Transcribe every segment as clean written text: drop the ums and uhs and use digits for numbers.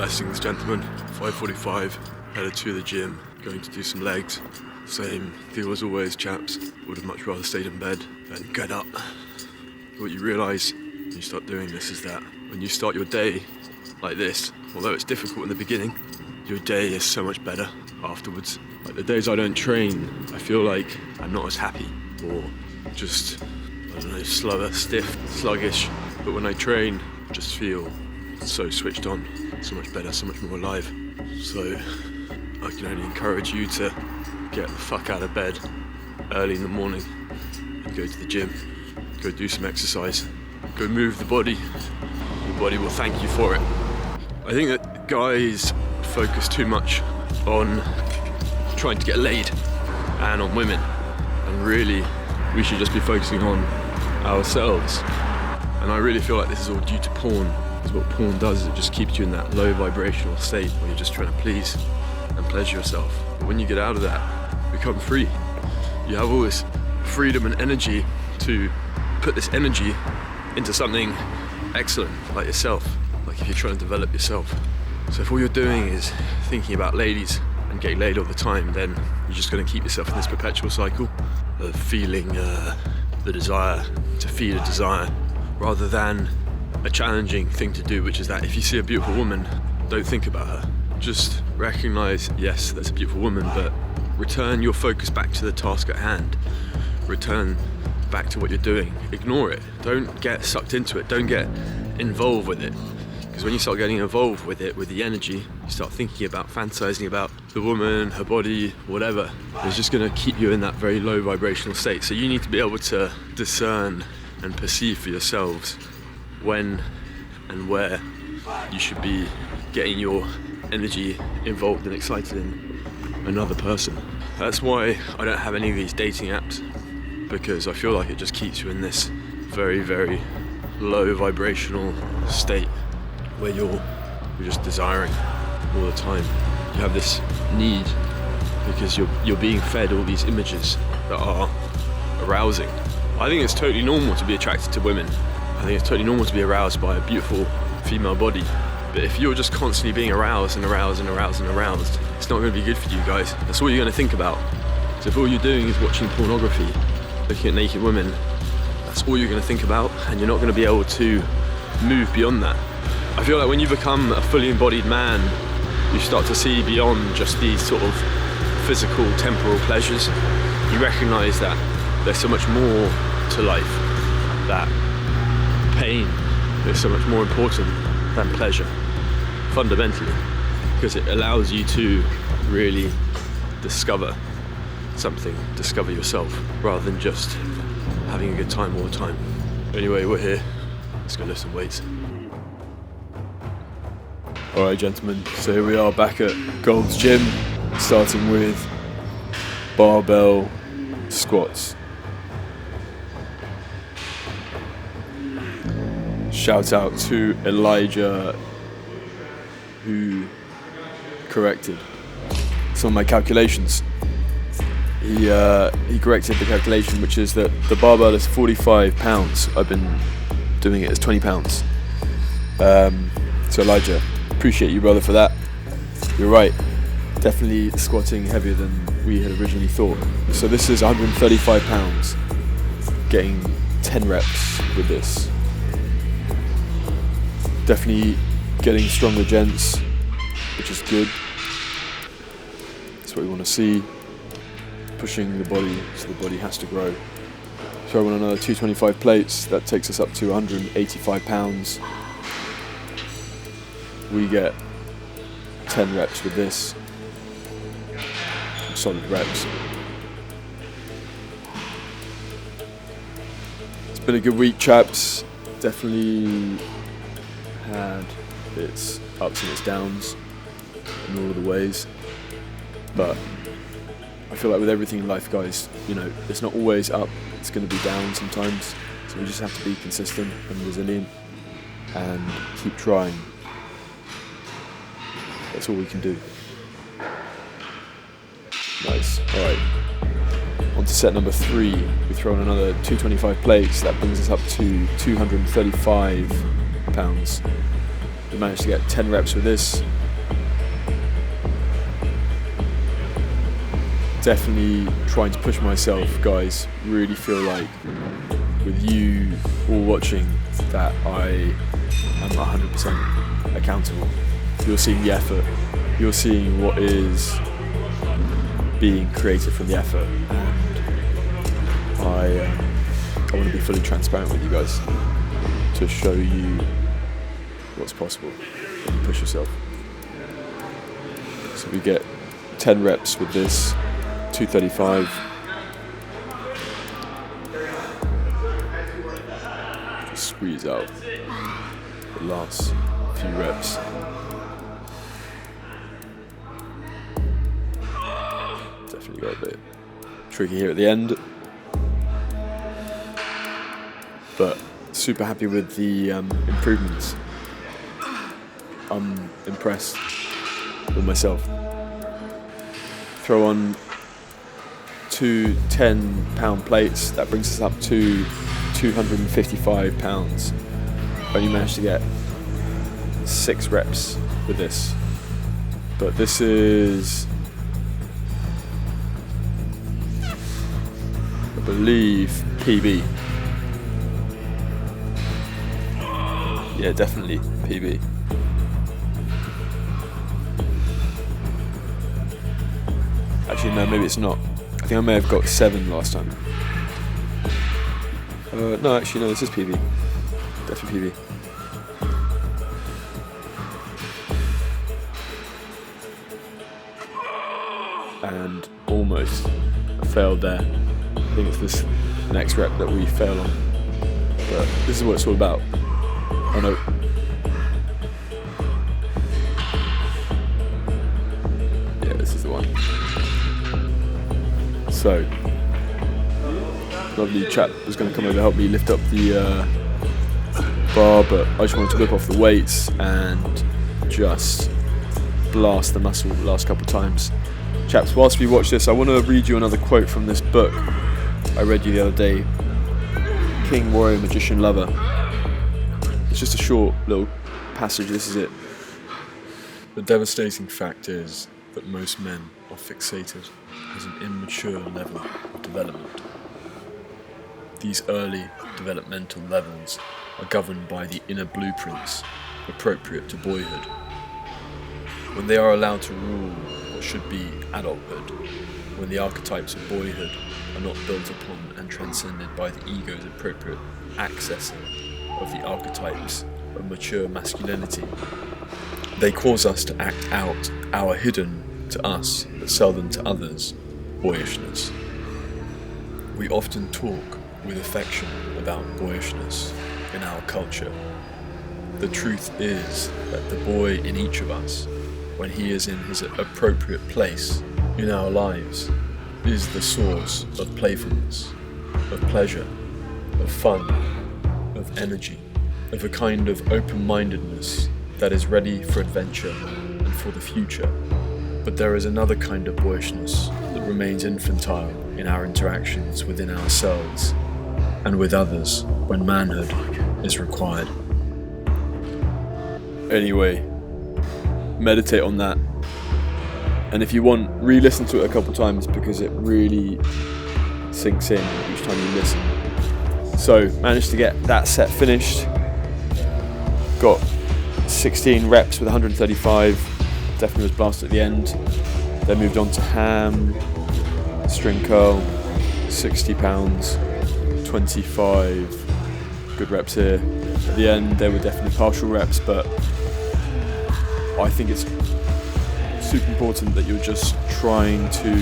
Blessings, gentlemen. 5:45, headed to the gym, going to do some legs. Same deal as always, chaps. Would have much rather stayed in bed than get up. What you realise when you start doing this is that when you start your day like this, although it's difficult in the beginning, your day is so much better afterwards. Like the days I don't train, I feel like I'm not as happy, or just, I don't know, slower, stiff, sluggish. But when I train, I just feel so switched on, so much better, so much more alive. So I can only encourage you to get the fuck out of bed early in the morning and go to the gym, go do some exercise, go move the body. Your body will thank you for it. I think that guys focus too much on trying to get laid and on women, and really we should just be focusing on ourselves. And I really feel like this is all due to porn, because what porn does is it just keeps you in that low vibrational state where you're just trying to please and pleasure yourself. But when you get out of that, become free. You have all this freedom and energy to put this energy into something excellent, like yourself, like if you're trying to develop yourself. So if all you're doing is thinking about ladies and getting laid all the time, then you're just going to keep yourself in this perpetual cycle of feeling the desire to feed a desire, rather than a challenging thing to do, which is that if you see a beautiful woman, don't think about her. Just recognize, yes, that's a beautiful woman, but return your focus back to the task at hand. Return back to what you're doing. Ignore it. Don't get sucked into it. Don't get involved with it. Because when you start getting involved with it, with the energy, you start thinking about, fantasizing about the woman, her body, whatever. It's just going to keep you in that very low vibrational state. So you need to be able to discern and perceive for yourselves when and where you should be getting your energy involved and excited in another person. That's why I don't have any of these dating apps, because I feel like it just keeps you in this very, very low vibrational state where you're just desiring all the time. You have this need because you're being fed all these images that are arousing. I think it's totally normal to be attracted to women. I think it's totally normal to be aroused by a beautiful female body. But if you're just constantly being aroused and aroused and aroused and aroused, it's not going to be good for you guys. That's all you're going to think about. So if all you're doing is watching pornography, looking at naked women, that's all you're going to think about, and you're not going to be able to move beyond that. I feel like when you become a fully embodied man, you start to see beyond just these sort of physical, temporal pleasures. You recognise that there's so much more to life, that pain is so much more important than pleasure, fundamentally, because it allows you to really discover something, discover yourself, rather than just having a good time all the time. Anyway, we're here. Let's go lift some weights. Alright, gentlemen, so here we are back at Gold's Gym, starting with barbell squats. Shout out to Elijah, who corrected some of my calculations. He corrected the calculation, which is that the barbell is 45 pounds. I've been doing it as 20 pounds. So Elijah, appreciate you, brother, for that. You're right, definitely squatting heavier than we had originally thought. So this is 135 pounds, getting 10 reps with this. Definitely getting stronger gents, which is good. That's what we want to see. Pushing the body, so the body has to grow. Throw on another 225 plates, that takes us up to 185 pounds. We get 10 reps with this. Solid reps. It's been a good week, chaps. Definitely had its ups and its downs in all of the ways, but I feel like with everything in life, guys, you know, it's not always up, it's going to be down sometimes, so we just have to be consistent and resilient and keep trying. That's all we can do. Nice. Alright, on to set number 3. We throw in another 225 plates, that brings us up to 235 pounds. We managed to get 10 reps with this. Definitely trying to push myself, guys. Really feel like with you all watching that I am 100% accountable. You're seeing the effort. You're seeing what is being created from the effort, and I want to be fully transparent with you guys to show you what's possible when you push yourself. So we get 10 reps with this 235. Just squeeze out the last few reps. Definitely got a bit tricky here at the end, but super happy with the improvements. I'm impressed with myself. Throw on 2 10-pound plates, that brings us up to 255 pounds. Only managed to get 6 reps with this, but this is, I believe, PB. Yeah, definitely PB. Actually, no, maybe it's not. I think I may have got 7 last time. No, actually, no, this is PB. Definitely PB. And almost failed there. I think it's this next rep that we fail on. But this is what it's all about. Oh no. Yeah, this is the one. So, lovely chap was going to come over to help me lift up the bar, but I just wanted to whip off the weights and just blast the muscle the last couple of times. Chaps, whilst we watch this, I want to read you another quote from this book I read you the other day, King, Warrior, Magician, Lover. It's just a short little passage, this is it. The devastating fact is that most men are fixated as an immature level of development. These early developmental levels are governed by the inner blueprints appropriate to boyhood. When they are allowed to rule what should be adulthood, when the archetypes of boyhood are not built upon and transcended by the ego's appropriate accessing of the archetypes of mature masculinity, they cause us to act out our hidden to us, but seldom to others, boyishness. We often talk with affection about boyishness in our culture. The truth is that the boy in each of us, when he is in his appropriate place in our lives, is the source of playfulness, of pleasure, of fun, of energy, of a kind of open-mindedness that is ready for adventure and for the future. But there is another kind of boyishness that remains infantile in our interactions within ourselves and with others when manhood is required. Anyway, meditate on that. And if you want, re-listen to it a couple times because it really sinks in each time you listen. So, managed to get that set finished. Got 16 reps with 135. Definitely was blasted at the end. Then moved on to ham, string curl, 60 pounds, 25 good reps here. At the end, there were definitely partial reps, but I think it's super important that you're just trying to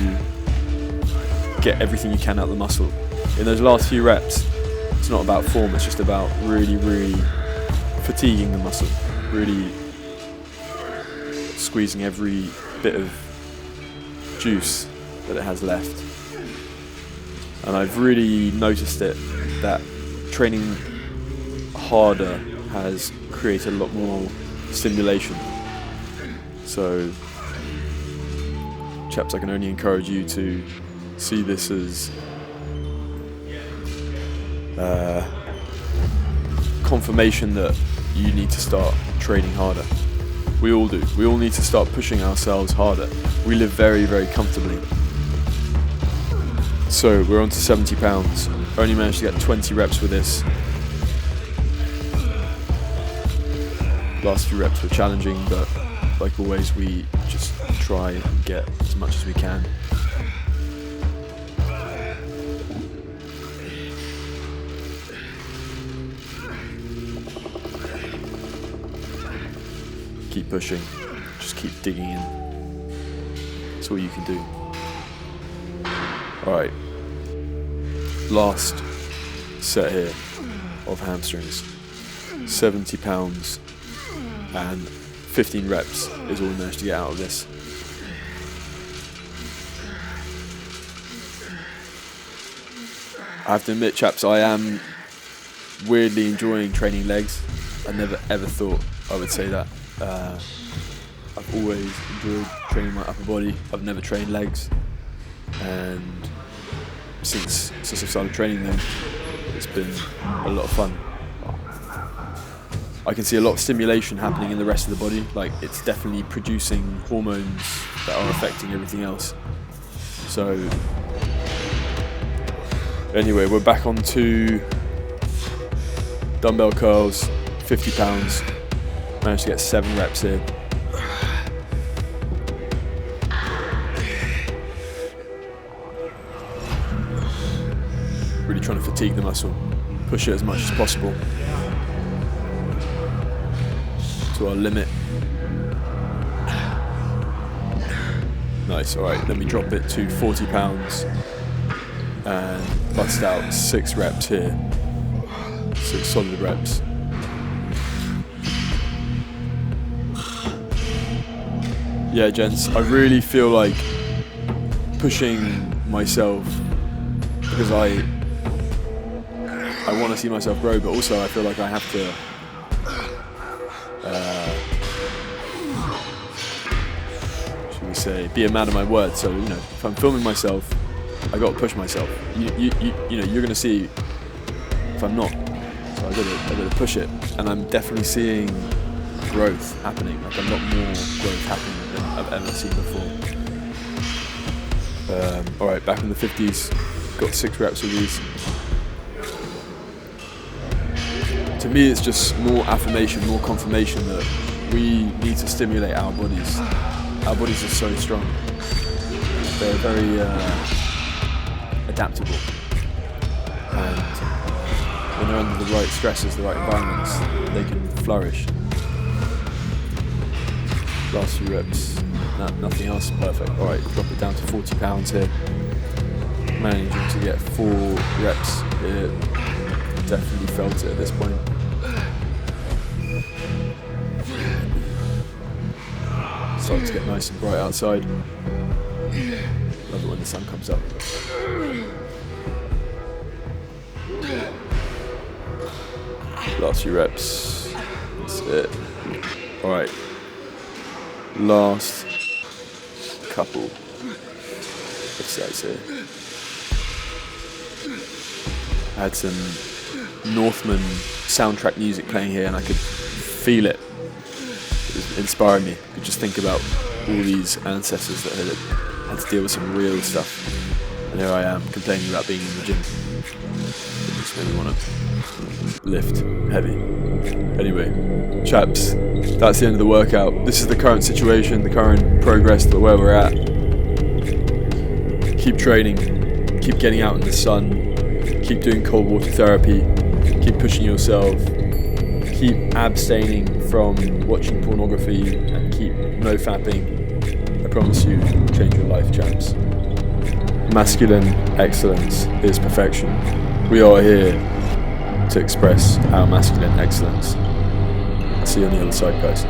get everything you can out of the muscle. In those last few reps, it's not about form, it's just about really, really fatiguing the muscle, really squeezing every bit of juice that it has left. And I've really noticed it, that training harder has created a lot more stimulation. So, chaps, I can only encourage you to see this as confirmation that you need to start training harder. We all do. We all need to start pushing ourselves harder. We live very, very comfortably. So we're on to 70 pounds. Only managed to get 20 reps with this. Last few reps were challenging, but like always, we just try and get as much as we can. Keep pushing, just keep digging in. That's all you can do. Alright, last set here of hamstrings. 70 pounds and 15 reps is all we managed to get out of this. I have to admit, chaps, I am weirdly enjoying training legs. I never ever thought I would say that. I've always enjoyed training my upper body. I've never trained legs, and since I started training them, it's been a lot of fun. I can see a lot of stimulation happening in the rest of the body. Like, it's definitely producing hormones that are affecting everything else. So anyway, we're back on to dumbbell curls, 50 pounds. Managed to get 7 reps here. Really trying to fatigue the muscle, push it as much as possible to our limit. Nice, alright, let me drop it to 40 pounds and bust out 6 reps here. 6 solid reps. Yeah, gents, I really feel like pushing myself because I want to see myself grow, but also I feel like I have to should we say, be a man of my word. So, you know, if I'm filming myself, I got to push myself. You know, you're going to see if I'm not. So I got to push it, and I'm definitely seeing growth happening. Like, a lot more growth happening than I've ever seen before. Alright, back in the 50s, got 6 reps with these. To me, it's just more affirmation, more confirmation that we need to stimulate our bodies. Our bodies are so strong. They're very adaptable. And when they're under the right stresses, the right environments, they can flourish. Last few reps, nothing else, perfect. Alright, drop it down to 40 pounds here. Managing to get 4 reps here. Definitely felt it at this point. Starting to get nice and bright outside. Love it when the sun comes up. Last few reps. That's it. Alright. Last couple of sets here. I had some Northman soundtrack music playing here, and I could feel it. It was inspiring me. I could just think about all these ancestors that had to deal with some real stuff. And here I am complaining about being in the gym. It makes me want to lift heavy. Anyway, chaps, that's the end of the workout. This is the current situation, the current progress to where we're at. Keep training, keep getting out in the sun, keep doing cold water therapy, keep pushing yourself, keep abstaining from watching pornography, and keep no fapping. I promise you, change your life, chaps. Masculine excellence is perfection. We are here to express our masculine excellence. See you on the other side, guys.